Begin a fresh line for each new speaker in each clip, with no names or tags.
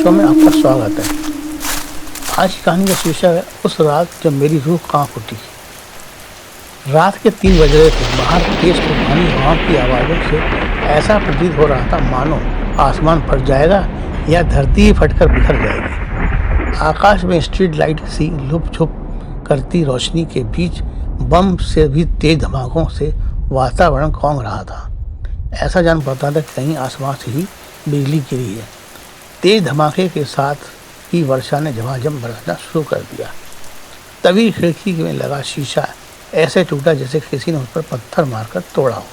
Show में आपका स्वागत है। आज की कहानी का शीर्षक है उस रात जब मेरी रूह कांप उठी। रात के 3 बज रहे थे। बाहर तेज तूफानी हवाओं की आवाज़ों से ऐसा प्रतीत हो रहा था मानो आसमान फट जाएगा या धरती ही फटकर बिखर जाएगी। आकाश में स्ट्रीट लाइट सी लुप छुप करती रोशनी के बीच बम से भी तेज धमाकों से वातावरण खौंग रहा था। ऐसा जान पड़ता था कि कहीं आसमान से ही बिजली गिरी है। तेज धमाके के साथ ही वर्षा ने झमाझम बरसना शुरू कर दिया। तभी खिड़की में लगा शीशा ऐसे टूटा जैसे किसी ने उस पर पत्थर मारकर तोड़ा हो।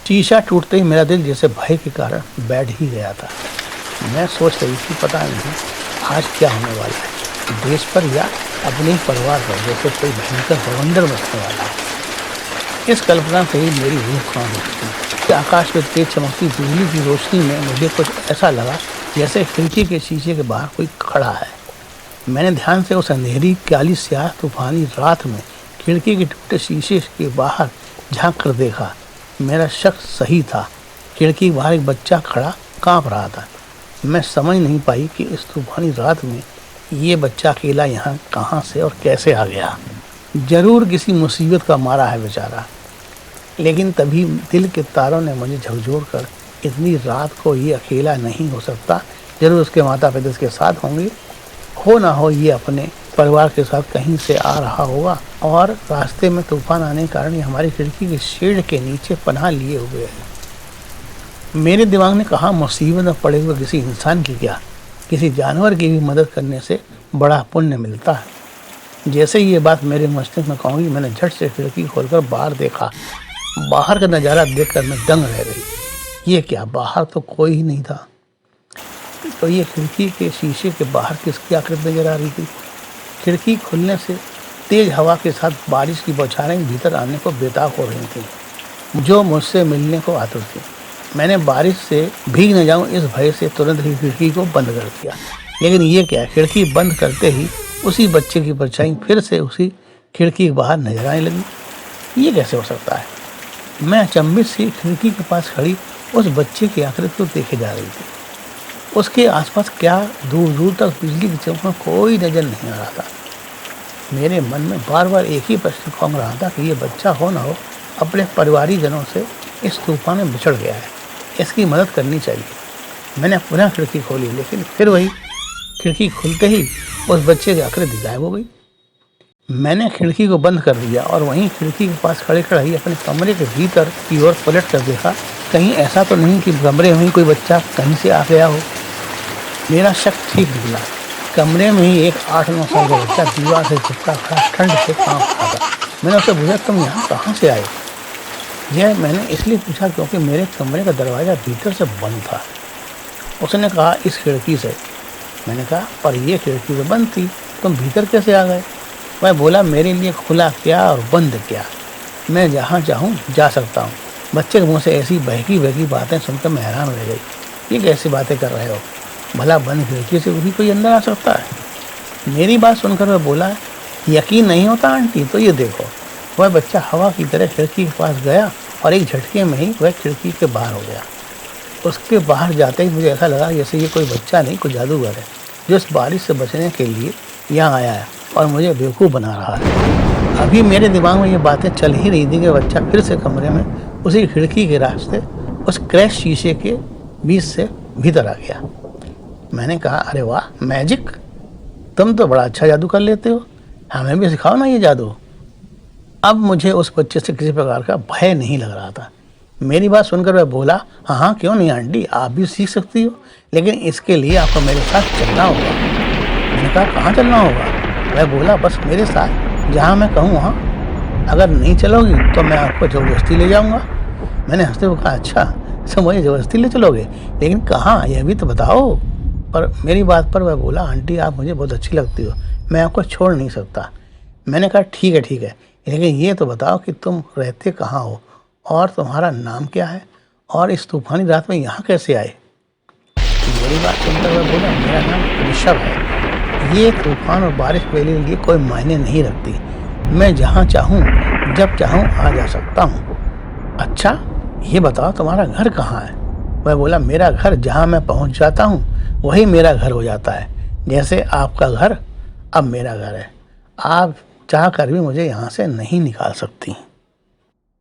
शीशा टूटते ही मेरा दिल जैसे भय के कारण बैठ ही गया था। मैं सोच रही थी पता नहीं आज क्या होने वाला है, देश पर या अपने ही परिवार पर जैसे कोई भयंकर बवंडर मचने वाला है। इस कल्पना से ही मेरी रूह कांप उठी। आकाश में तेज चमकती बिजली की रोशनी में मुझे कुछ ऐसा लगा जैसे खिड़की के शीशे के बाहर कोई खड़ा है। मैंने ध्यान से उस अंधेरी काली स्याह तूफानी रात में खिड़की के टूटे शीशे के बाहर झांक कर देखा। मेरा शक सही था। खिड़की के बाहर एक बच्चा खड़ा कांप रहा था। मैं समझ नहीं पाई कि इस तूफानी रात में ये बच्चा अकेला यहाँ कहाँ से और कैसे आ गया। जरूर किसी मुसीबत का मारा है बेचारा। लेकिन तभी दिल के तारों ने मुझे झकझोर कर इतनी रात को ये अकेला नहीं हो सकता, जरूर उसके माता पिता इसके साथ होंगे। हो ना हो ये अपने परिवार के साथ कहीं से आ रहा होगा और रास्ते में तूफान आने के कारण ये हमारी खिड़की के शेड के नीचे पनाह लिए हुए है। मेरे दिमाग ने कहा मुसीबत में पड़े हुए किसी इंसान की क्या, किसी जानवर की भी मदद करने से बड़ा पुण्य मिलता है। जैसे ही ये बात मेरे मस्तिष्क में कहूँगी मैंने झट से खिड़की खोलकर बाहर देखा। बाहर का नज़ारा देखकर मैं दंग रह गई। ये क्या, बाहर तो कोई ही नहीं था। तो ये खिड़की के शीशे के बाहर किसकी आकृति नजर आ रही थी। खिड़की खुलने से तेज हवा के साथ बारिश की बौछारें भीतर आने को बेताब हो रही थी, जो मुझसे मिलने को आतुर थी। मैंने बारिश से भीग न जाऊं इस भय से तुरंत ही खिड़की को बंद कर दिया। लेकिन ये क्या, खिड़की बंद करते ही उसी बच्चे की परछाई फिर से उसी खिड़की के बाहर नजर आने लगी। ये कैसे हो सकता है। मैं अचंभित सी खिड़की के पास खड़ी उस बच्चे की आकृति को देखे जा रही थी। उसके आसपास क्या दूर दूर तक बिजली की चमक कोई नजर नहीं आ रहा था। मेरे मन में बार बार एक ही प्रश्न खौंग रहा था कि ये बच्चा हो ना हो अपने परिवारीजनों से इस तूफान में बिछड़ गया है, इसकी मदद करनी चाहिए। मैंने पुनः खिड़की खोली, लेकिन फिर वही खिड़की खुलते ही उस बच्चे की आकृति गायब हो गई। मैंने खिड़की को बंद कर दिया और वहीं खिड़की के पास खड़े खड़े ही अपने कमरे के भीतर की ओर पलट कर देखा। कहीं ऐसा तो नहीं कि कमरे में ही कोई बच्चा कहीं से आ गया हो। मेरा शक ठीक निकला। कमरे में ही एक 8-9 साल का बच्चा दीवार से चिपका खड़ा ठंड से कांप रहा था। मैंने उससे पूछा, तुम यहाँ कहाँ से आए। यह मैंने इसलिए पूछा क्योंकि मेरे कमरे का दरवाज़ा भीतर से बंद था। उसने कहा, इस खिड़की से। मैंने कहा, पर यह खिड़की तो बंद थी, तुम भीतर कैसे आ गए। मैं बोला, मेरे लिए खुला क्या और बंद क्या, मैं जहाँ चाहूँ जा सकता हूँ। बच्चे के मुँह से ऐसी बहकी बहकी बातें सुनकर मैं हैरान रह गई। ये कैसी बातें कर रहे हो, भला बंद खिड़की से भी कोई अंदर आ सकता है। मेरी बात सुनकर वह बोला, यकीन नहीं होता आंटी, तो ये देखो। वह बच्चा हवा की तरह खिड़की के पास गया और एक झटके में ही वह खिड़की के बाहर हो गया। उसके बाहर जाते ही मुझे ऐसा लगा जैसे ये कोई बच्चा नहीं, कोई जादूगर है जो इस बारिश से बचने के लिए यहाँ आया है और मुझे बेवकूफ़ बना रहा है। अभी मेरे दिमाग में ये बातें चल ही रही थी कि बच्चा फिर से कमरे में उसी खिड़की के रास्ते उस क्रैश शीशे के बीच से भीतर आ गया। मैंने कहा, अरे वाह मैजिक, तुम तो बड़ा अच्छा जादू कर लेते हो, हमें भी सिखाओ ना ये जादू। अब मुझे उस बच्चे से किसी प्रकार का भय नहीं लग रहा था। मेरी बात सुनकर वह बोला, हाँ हाँ क्यों नहीं आंटी, आप भी सीख सकती हो, लेकिन इसके लिए आपको मेरे साथ चलना होगा। मैंने कहा, कहाँ चलना होगा। वह बोला, बस मेरे साथ, जहाँ मैं कहूँ वहाँ। अगर नहीं चलोगी तो मैं आपको ज़बरदस्ती ले जाऊँगा। मैंने हंसते हुए कहा, अच्छा तो मुझे ज़बरदस्ती ले चलोगे, लेकिन कहाँ यह भी तो बताओ। पर मेरी बात पर वह बोला, आंटी आप मुझे बहुत अच्छी लगती हो, मैं आपको छोड़ नहीं सकता। मैंने कहा, ठीक है, लेकिन ये तो बताओ कि तुम रहते कहाँ हो और तुम्हारा नाम क्या है और इस तूफानी रात में यहाँ कैसे आए। मेरी बात सुनकर वह बोला, मेरा नाम ऋषभ है। ये तूफान और बारिश मेरे लिए कोई मायने नहीं रखती, मैं जहाँ चाहूँ जब चाहूँ आ जा सकता हूँ। अच्छा ये बताओ तुम्हारा घर कहाँ है। वह बोला, मेरा घर जहाँ मैं पहुँच जाता हूँ वही मेरा घर हो जाता है। जैसे आपका घर अब मेरा घर है। आप चाह कर भी मुझे यहाँ से नहीं निकाल सकती।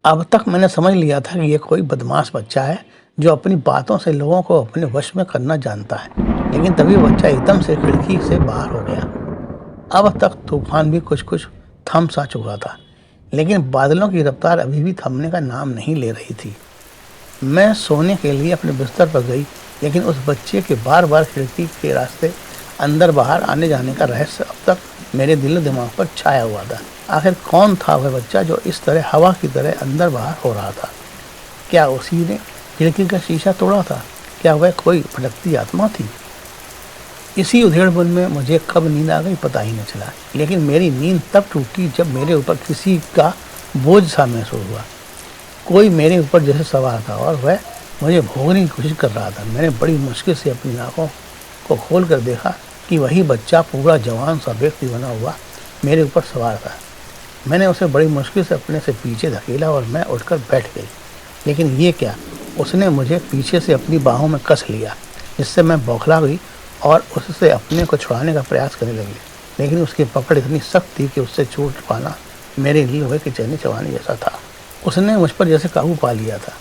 अब तक मैंने समझ लिया था कि ये कोई बदमाश बच्चा है जो अपनी बातों से लोगों को अपने वश में करना जानता है। लेकिन तभी बच्चा एकदम से खिड़की से बाहर हो गया। अब तक तूफान भी कुछ कुछ थम सा चुका था, लेकिन बादलों की रफ्तार अभी भी थमने का नाम नहीं ले रही थी। मैं सोने के लिए अपने बिस्तर पर गई, लेकिन उस बच्चे के बार बार खिड़की के रास्ते अंदर बाहर आने जाने का रहस्य अब तक मेरे दिल दिमाग पर छाया हुआ था। आखिर कौन था वह बच्चा जो इस तरह हवा की तरह अंदर बाहर हो रहा था? क्या उसी ने खिड़की का शीशा तोड़ा था? क्या वह कोई भटकती आत्मा थी? इसी उधेड़बुन में मुझे कब नींद आ गई पता ही नहीं चला, लेकिन मेरी नींद तब टूटी जब मेरे ऊपर किसी का बोझ सा महसूस हुआ। कोई मेरे ऊपर जैसे सवार था और वह मुझे भोगने की कोशिश कर रहा था। मैंने बड़ी मुश्किल से अपनी आंखों को खोल कर देखा कि वही बच्चा पूरा जवान सा व्यक्ति बना हुआ मेरे ऊपर सवार था। मैंने उसे बड़ी मुश्किल से अपने से पीछे धकेला और मैं उठकर बैठ गई। लेकिन ये क्या, उसने मुझे पीछे से अपनी बाहों में कस लिया, जिससे मैं बौखला गई और उससे अपने को छुड़ाने का प्रयास करने लगी। लेकिन उसकी पकड़ इतनी सख्त थी कि उससे छूट पाना मेरे लिए वह किचनी चबाने जैसा था। उसने मुझ पर जैसे काबू पा लिया था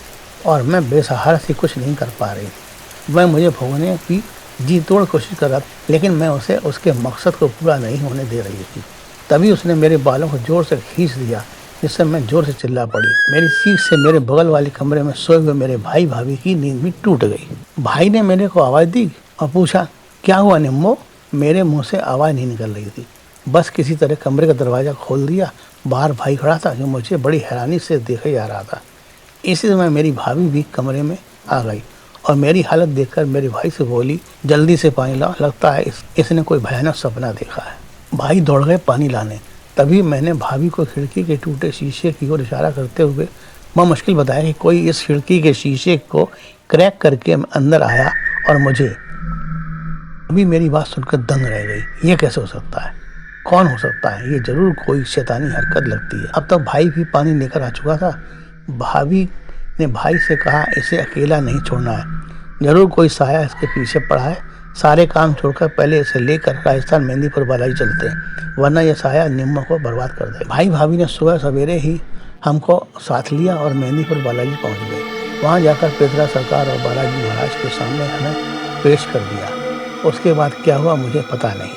और मैं बेसहारा सी कुछ नहीं कर पा रही थी। वह मुझे भोगने की जी तोड़ कोशिश कर रहा था, लेकिन मैं उसे उसके मकसद को पूरा नहीं होने दे रही थी। तभी उसने मेरे बालों को जोर से खींच दिया, जिससे मैं जोर से चिल्ला पड़ी। मेरी चीख से मेरे बगल वाले कमरे में सोए हुए मेरे भाई भाभी की नींद भी टूट गई। भाई ने मेरे को आवाज़ दी और पूछा, क्या हुआ निम्मो? मेरे मुंह से आवाज़ नहीं निकल रही थी। बस किसी तरह कमरे का दरवाज़ा खोल दिया। बाहर भाई खड़ा था जो मुझे बड़ी हैरानी से देखे जा रहा था। इसी समय मेरी भाभी भी कमरे में आ गई और मेरी हालत देखकर मेरे भाई से बोली, जल्दी से पानी लाओ, लगता है इसने कोई भयानक सपना देखा है। भाई दौड़ गए पानी लाने। तभी मैंने भाभी को खिड़की के टूटे शीशे की ओर इशारा करते हुए मुश्किल बताया कि कोई इस खिड़की के शीशे को क्रैक करके अंदर आया और मुझे। अभी मेरी बात सुनकर दंग रह गई। ये कैसे हो सकता है? कौन हो सकता है? ये जरूर कोई शैतानी हरकत लगती है। अब तक भाई भी पानी लेकर आ चुका था। भाभी ने भाई से कहा, इसे अकेला नहीं छोड़ना है, जरूर कोई साया इसके पीछे पड़ा है। सारे काम छोड़कर पहले इसे लेकर राजस्थान मेहंदीपुर बालाजी चलते हैं, वरना यह साया निम्मा को बर्बाद कर दे। भाई भाभी ने सुबह सवेरे ही हमको साथ लिया और मेहंदीपुर बालाजी पहुंच गए। वहां जाकर पेतरा सरकार और बालाजी महाराज के सामने हमें पेश कर दिया। उसके बाद क्या हुआ मुझे पता नहीं,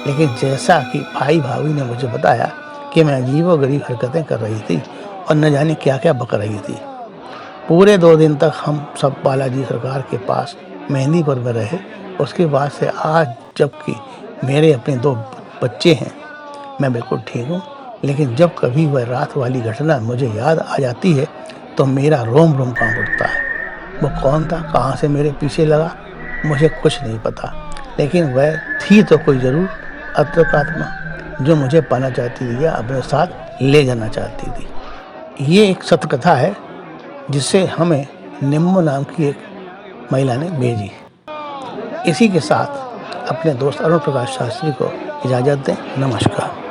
लेकिन जैसा कि भाई भाभी ने मुझे बताया कि मैं अजीबोगरीब हरकतें कर रही थी और न जाने क्या क्या बक रही थी। पूरे 2 दिन तक हम सब बालाजी सरकार के पास मेहंदीपुर में रहे। उसके बाद से आज, जबकि मेरे अपने 2 बच्चे हैं, मैं बिल्कुल ठीक हूँ। लेकिन जब कभी वह रात वाली घटना मुझे याद आ जाती है तो मेरा रोम रोम कांप उठता है। वो कौन था, कहाँ से मेरे पीछे लगा, मुझे कुछ नहीं पता, लेकिन वह थी तो कोई ज़रूर अतृप्त आत्मा जो मुझे पाना चाहती थी या अपने साथ ले जाना चाहती थी। ये एक सत्य कथा है जिसे हमें निम्मो नाम की एक महिला ने भेजी। इसी के साथ अपने दोस्त अरुण प्रकाश शास्त्री को इजाज़त दें। नमस्कार।